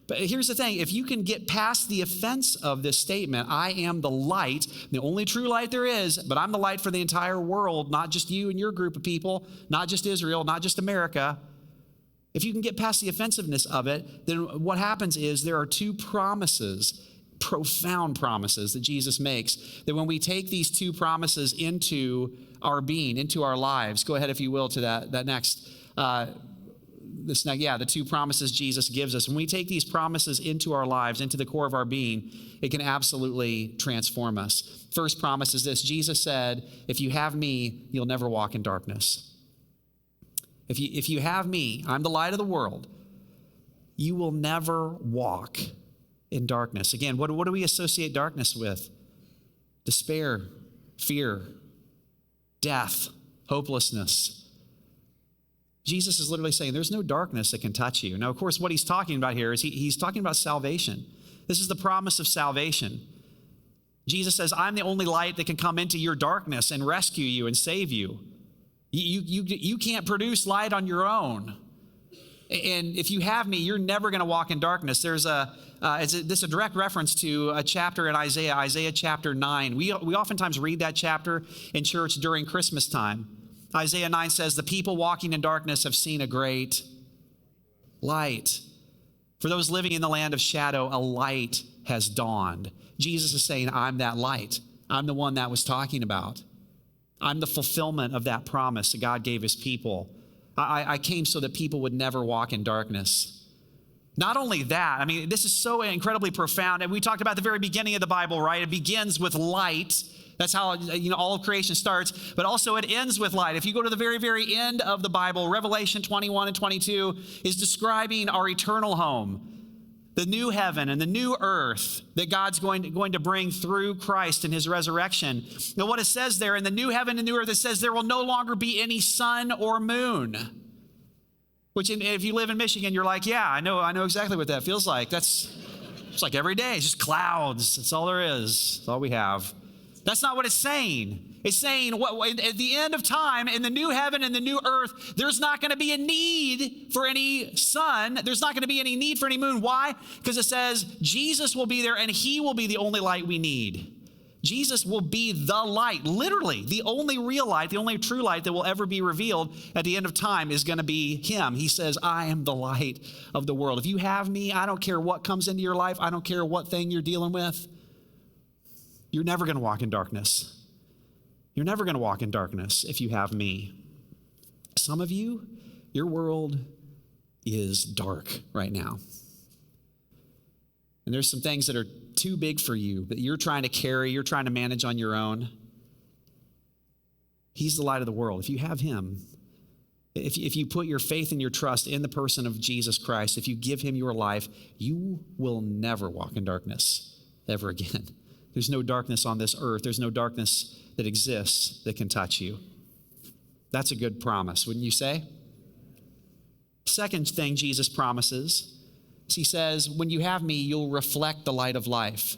But here's the thing, if you can get past the offense of this statement, I am the light, the only true light there is, but I'm the light for the entire world, not just you and your group of people, not just Israel, not just America. If you can get past the offensiveness of it, then what happens is there are two promises, profound promises that Jesus makes, that when we take these two promises into our being, into our lives, go ahead if you will to that next the two promises Jesus gives us. When we take these promises into our lives, into the core of our being, it can absolutely transform us. First promise is this. Jesus said, if you have me, you'll never walk in darkness. If you have me, I'm the light of the world, you will never walk in darkness. Again, what do we associate darkness with? Despair, fear, death, hopelessness. Jesus is literally saying there's no darkness that can touch you. Now, of course, what he's talking about here is he's talking about salvation. This is the promise of salvation. Jesus says, I'm the only light that can come into your darkness and rescue you and save you. You can't produce light on your own. And if you have me, you're never going to walk in darkness. This is a direct reference to a chapter in Isaiah chapter 9. We oftentimes read that chapter in church during Christmas time. Isaiah 9 says, the people walking in darkness have seen a great light. For those living in the land of shadow, a light has dawned. Jesus is saying, I'm that light. I'm the one that was talking about. I'm the fulfillment of that promise that God gave his people. I came so that people would never walk in darkness. Not only that, I mean, this is so incredibly profound. And we talked about the very beginning of the Bible, right? It begins with light. That's how, all of creation starts. But also it ends with light. If you go to the very, very end of the Bible, Revelation 21 and 22 is describing our eternal home, the new heaven and the new earth that God's going to bring through Christ and his resurrection. Now, what it says there in the new heaven and new earth, it says there will no longer be any sun or moon. Which, if you live in Michigan, you're like, yeah, I know exactly what that feels like. It's like every day, it's just clouds. That's all there is. That's all we have. That's not what it's saying. It's saying at the end of time, in the new heaven and the new earth, there's not going to be a need for any sun. There's not going to be any need for any moon. Why? Because it says Jesus will be there and he will be the only light we need. Jesus will be the light, literally the only real light, the only true light that will ever be revealed at the end of time is going to be him. He says, I am the light of the world. If you have me, I don't care what comes into your life. I don't care what thing you're dealing with. You're never going to walk in darkness. You're never going to walk in darkness if you have me. Some of you, your world is dark right now. And there's some things that are too big for you that you're trying to carry, you're trying to manage on your own. He's the light of the world. If you have him, if you put your faith and your trust in the person of Jesus Christ, if you give him your life, you will never walk in darkness ever again. There's no darkness on this earth. There's no darkness that exists that can touch you. That's a good promise, wouldn't you say? Second thing Jesus promises is he says, when you have me, you'll reflect the light of life.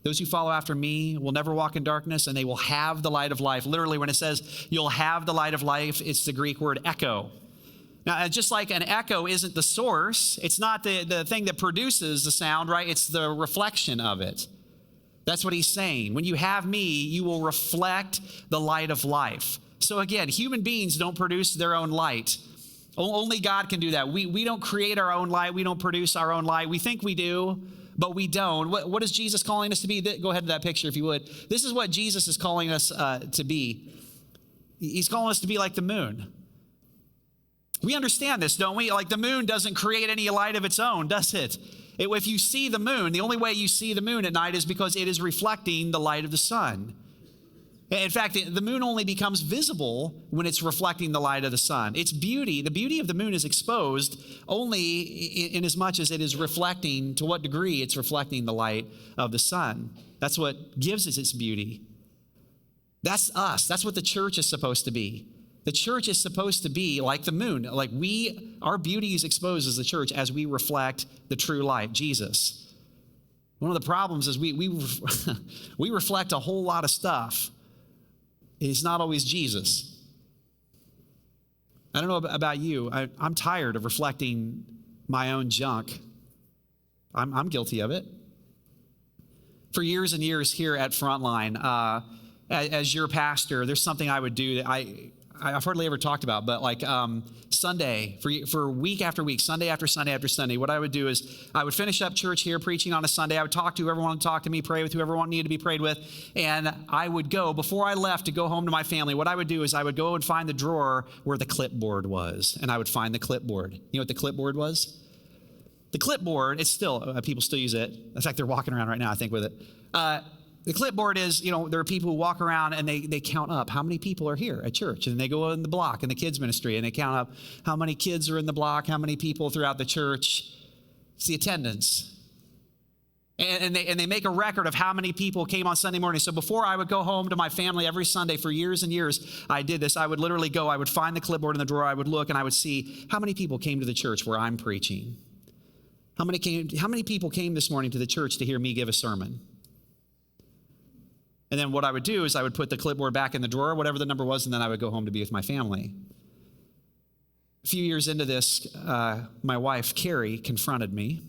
Those who follow after me will never walk in darkness, and they will have the light of life. Literally, when it says you'll have the light of life, it's the Greek word echo. Now, just like an echo isn't the source, it's not the thing that produces the sound, right? It's the reflection of it. That's what he's saying. When you have me, you will reflect the light of life. So again, human beings don't produce their own light. Only God can do that. We don't create our own light. We don't produce our own light. We think we do, but we don't. What is Jesus calling us to be? Go ahead to that picture if you would. This is what Jesus is calling us to be. He's calling us to be like the moon. We understand this, don't we? Like the moon doesn't create any light of its own, does it? If you see the moon, the only way you see the moon at night is because it is reflecting the light of the sun. In fact, the moon only becomes visible when it's reflecting the light of the sun. Its beauty, the beauty of the moon is exposed only in as much as it is reflecting, to what degree it's reflecting the light of the sun. That's what gives it its beauty. That's us. That's what the church is supposed to be. The church is supposed to be like the moon. Like our beauty is exposed as the church as we reflect the true light, Jesus. One of the problems is we reflect a whole lot of stuff. It's not always Jesus. I don't know about you. I'm tired of reflecting my own junk. I'm guilty of it. For years and years here at Frontline, as your pastor, there's something I would do that I've hardly ever talked about, but like Sunday, for week after week, Sunday after Sunday after Sunday, what I would do is I would finish up church here preaching on a Sunday. I would talk to whoever wanted to talk to me, pray with whoever needed to be prayed with, and I would go, before I left to go home to my family, what I would do is I would go and find the drawer where the clipboard was, and I would find the clipboard. You know what the clipboard was? The clipboard, it's still, people still use it. In fact, they're walking around right now, I think, with it. The clipboard is, there are people who walk around and they count up how many people are here at church. And they go in the block in the kids ministry and they count up how many kids are in the block, how many people throughout the church. It's the attendance. And they make a record of how many people came on Sunday morning. So before I would go home to my family every Sunday for years and years, I did this. I would literally go, I would find the clipboard in the drawer, I would look, and I would see how many people came to the church where I'm preaching. How many people came this morning to the church to hear me give a sermon? And then what I would do is I would put the clipboard back in the drawer, whatever the number was, and then I would go home to be with my family. A few years into this, my wife, Carrie, confronted me.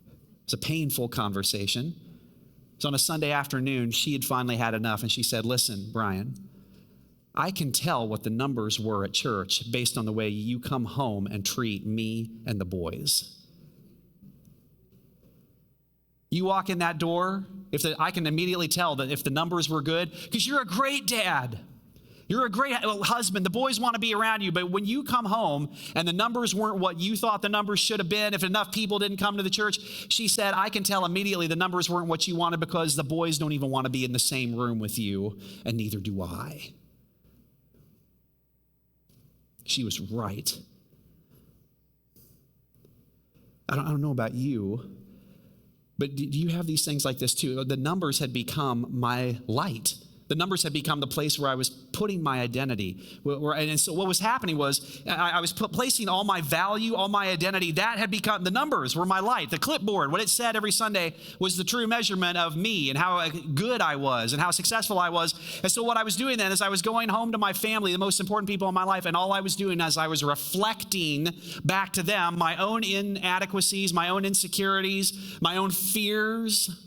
It was a painful conversation. So on a Sunday afternoon, she had finally had enough, and she said, "Listen, Brian, I can tell what the numbers were at church based on the way you come home and treat me and the boys. You walk in that door, I can immediately tell that if the numbers were good, because you're a great dad. You're a great husband. The boys want to be around you. But when you come home and the numbers weren't what you thought the numbers should have been, if enough people didn't come to the church, she said, I can tell immediately the numbers weren't what you wanted because the boys don't even want to be in the same room with you, and neither do I." She was right. I don't know about you, but do you have these things like this too? The numbers had become my light. The numbers had become the place where I was putting my identity. And so what was happening was I was placing all my value, all my identity. That had become, the numbers were my light. The clipboard, what it said every Sunday was the true measurement of me and how good I was and how successful I was. And so what I was doing then is I was going home to my family, the most important people in my life, and all I was doing is I was reflecting back to them my own inadequacies, my own insecurities, my own fears.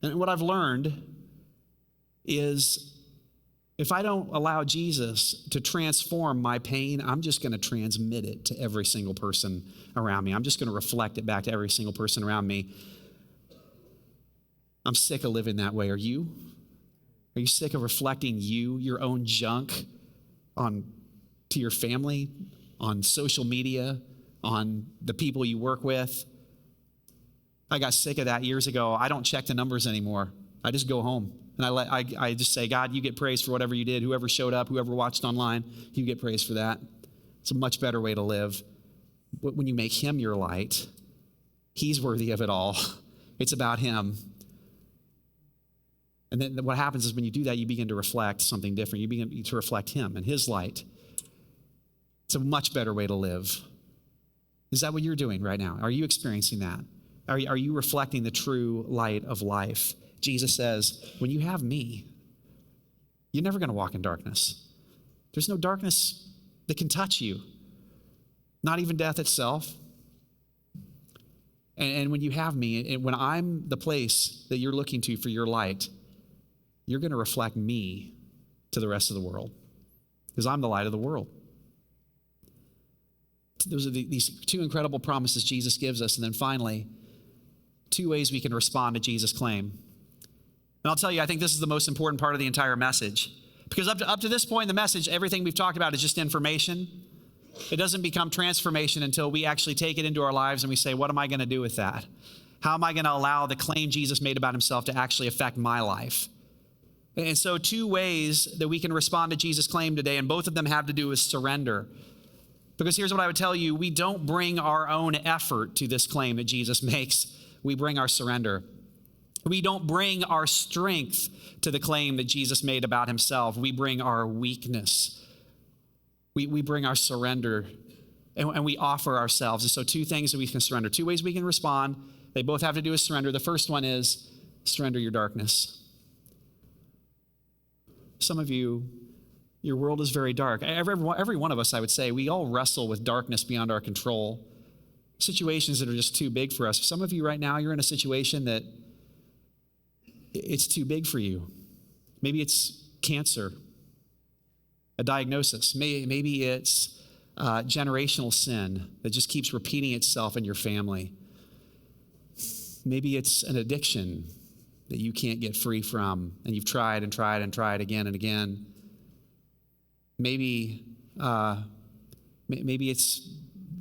And what I've learned is if I don't allow Jesus to transform my pain, I'm just going to transmit it to every single person around me. I'm just going to reflect it back to every single person around me. I'm sick of living that way. Are you? Are you sick of reflecting your own junk to your family, on social media, on the people you work with? I got sick of that years ago. I don't check the numbers anymore. I just go home and I just say, God, you get praise for whatever you did. Whoever showed up, whoever watched online, you get praise for that. It's a much better way to live. But when you make him your light, he's worthy of it all. It's about him. And then what happens is when you do that, you begin to reflect something different. You begin to reflect him and his light. It's a much better way to live. Is that what you're doing right now? Are you experiencing that? Are you reflecting the true light of life? Jesus says, when you have me, you're never going to walk in darkness. There's no darkness that can touch you, not even death itself. And when you have me, and when I'm the place that you're looking to for your light, you're going to reflect me to the rest of the world because I'm the light of the world. Those are these two incredible promises Jesus gives us. And then finally, two ways we can respond to Jesus' claim. And I'll tell you, I think this is the most important part of the entire message. Because up to this point in the message, everything we've talked about is just information. It doesn't become transformation until we actually take it into our lives and we say, what am I going to do with that? How am I going to allow the claim Jesus made about himself to actually affect my life? And so two ways that we can respond to Jesus' claim today, and both of them have to do with surrender. Because here's what I would tell you, we don't bring our own effort to this claim that Jesus makes. We bring our surrender. We don't bring our strength to the claim that Jesus made about himself. We bring our weakness. We bring our surrender, and we offer ourselves. And so two things that we can surrender, two ways we can respond. They both have to do with surrender. The first one is surrender your darkness. Some of you, your world is very dark. Every one of us, I would say, we all wrestle with darkness beyond our control. situations that are just too big for us. Some of you right now, you're in a situation that it's too big for you. Maybe it's cancer, a diagnosis. Maybe it's generational sin that just keeps repeating itself in your family. Maybe it's an addiction that you can't get free from, and you've tried and tried and tried again and again. Maybe it's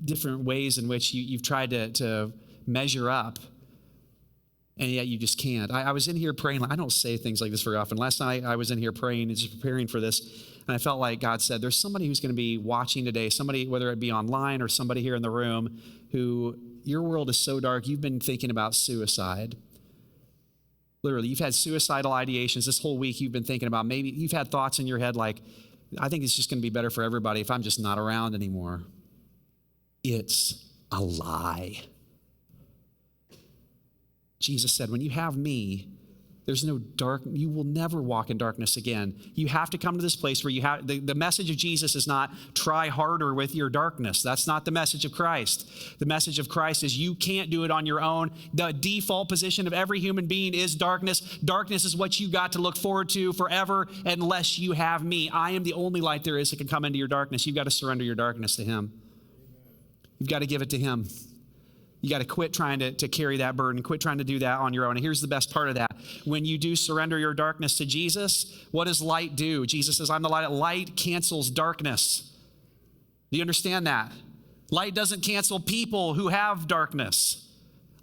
different ways in which you've tried to measure up, and yet you just can't. I was in here praying. I don't say things like this very often. Last night I was in here praying and just preparing for this, and I felt like God said, there's somebody who's going to be watching today, somebody, whether it be online or somebody here in the room, who your world is so dark, you've been thinking about suicide. Literally, you've had suicidal ideations this whole week. You've been thinking about, maybe you've had thoughts in your head like, I think it's just going to be better for everybody if I'm just not around anymore. It's a lie. Jesus said, when you have me, there's no dark, you will never walk in darkness again. You have to come to this place where you have, the message of Jesus is not try harder with your darkness. That's not the message of Christ. The message of Christ is you can't do it on your own. The default position of every human being is darkness. Darkness is what you got to look forward to forever unless you have me. I am the only light there is that can come into your darkness. You've got to surrender your darkness to him. You've got to give it to him. You got to quit trying to carry that burden, quit trying to do that on your own. And here's the best part of that. When you do surrender your darkness to Jesus, what does light do? Jesus says, I'm the light. Light cancels darkness. Do you understand that? Light doesn't cancel people who have darkness.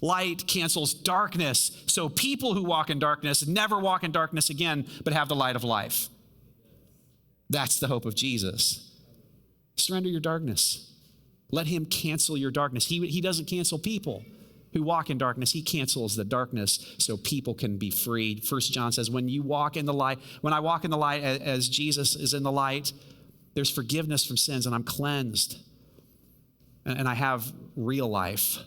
Light cancels darkness. So people who walk in darkness never walk in darkness again, but have the light of life. That's the hope of Jesus. Surrender your darkness. Let him cancel your darkness. He doesn't cancel people who walk in darkness. He cancels the darkness so people can be freed. 1 John says, when you walk in the light, when I walk in the light as Jesus is in the light, there's forgiveness from sins and I'm cleansed. And I have real life.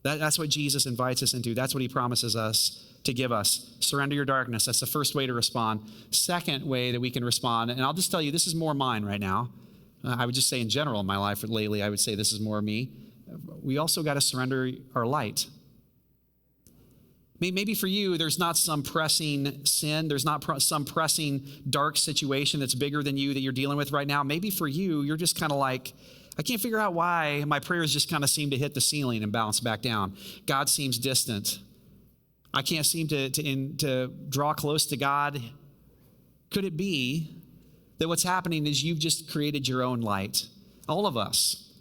That's what Jesus invites us into. That's what he promises us to give us. Surrender your darkness. That's the first way to respond. Second way that we can respond, and I'll just tell you, this is more mine right now. I would just say in general in my life lately, I would say this is more me. We also got to surrender our light. Maybe for you, there's not some pressing sin. There's not some pressing dark situation that's bigger than you that you're dealing with right now. Maybe for you, you're just kind of like, I can't figure out why my prayers just kind of seem to hit the ceiling and bounce back down. God seems distant. I can't seem to draw close to God. Could it be that what's happening is you've just created your own light? All of us.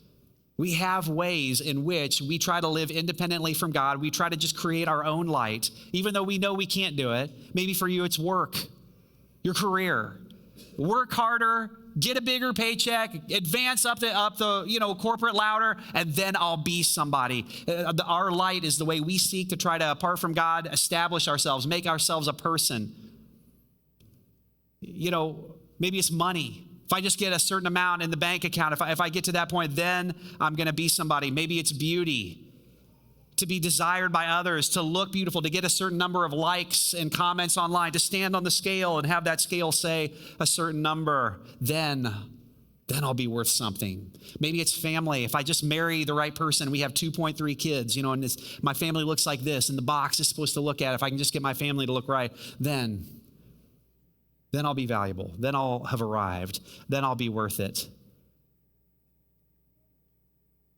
We have ways in which we try to live independently from God. We try to just create our own light, even though we know we can't do it. Maybe for you, it's work, your career. Work harder, get a bigger paycheck, advance up the corporate ladder, and then I'll be somebody. Our light is the way we seek to try to, apart from God, establish ourselves, make ourselves a person. Maybe it's money. If I just get a certain amount in the bank account, if I get to that point, then I'm going to be somebody. Maybe it's beauty, to be desired by others, to look beautiful, to get a certain number of likes and comments online, to stand on the scale and have that scale say a certain number. Then I'll be worth something. Maybe it's family. If I just marry the right person, we have 2.3 kids, and my family looks like this, and the box is supposed to look at. If I can just get my family to look right, then I'll be valuable. Then I'll have arrived. Then I'll be worth it.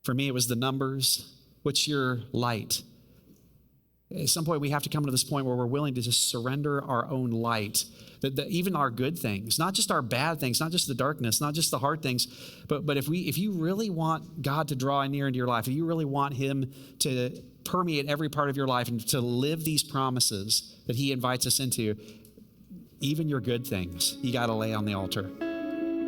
For me, it was the numbers. What's your light? At some point, we have to come to this point where we're willing to just surrender our own light. Even our good things, not just our bad things, not just the darkness, not just the hard things, but if you really want God to draw near into your life, if you really want him to permeate every part of your life and to live these promises that he invites us into, even your good things, you got to lay on the altar.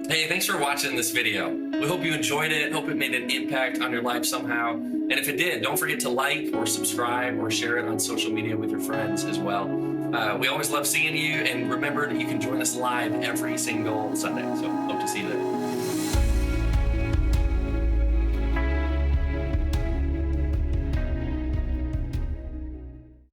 Hey, thanks for watching this video. We hope you enjoyed it. Hope it made an impact on your life somehow. And if it did, don't forget to like or subscribe or share it on social media with your friends as well. We always love seeing you. And remember that you can join us live every single Sunday. So hope to see you there.